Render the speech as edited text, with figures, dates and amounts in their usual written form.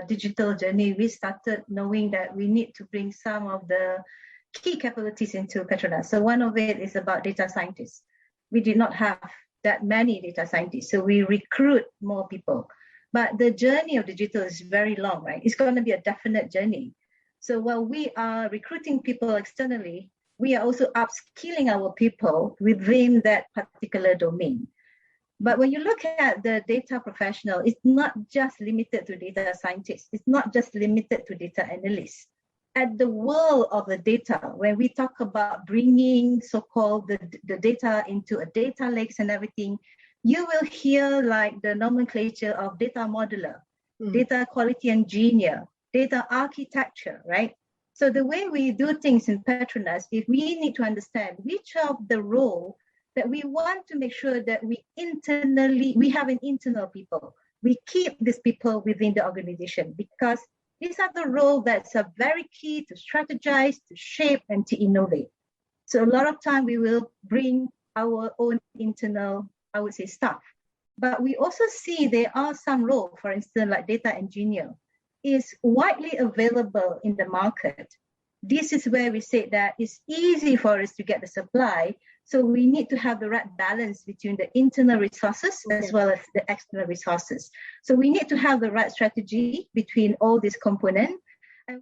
digital journey, we started knowing that we need to bring some of the key capabilities into PETRONAS. So one of it is about data scientists. We did not have that many data scientists, so we recruit more people. But the journey of digital is very long, right? It's going to be a definite journey. So while we are recruiting people externally, we are also upskilling our people within that particular domain. But when you look at the data professional, it's not just limited to data scientists. It's not just limited to data analysts. At the world of the data, when we talk about bringing so-called the data into a data lakes and everything, you will hear like the nomenclature of data modeler, data quality engineer, data architecture, right? So the way we do things in PETRONAS, if we need to understand which of the role that we want to make sure that we have an internal people. We keep these people within the organization because these are the roles that are very key to strategize, to shape, and to innovate. So a lot of time we will bring our own internal, I would say, staff. But we also see there are some roles, for instance, like data engineer, is widely available in the market. This is where we say that it's easy for us to get the supply. So we need to have the right balance between the internal resources as well as the external resources. So we need to have the right strategy between all these components.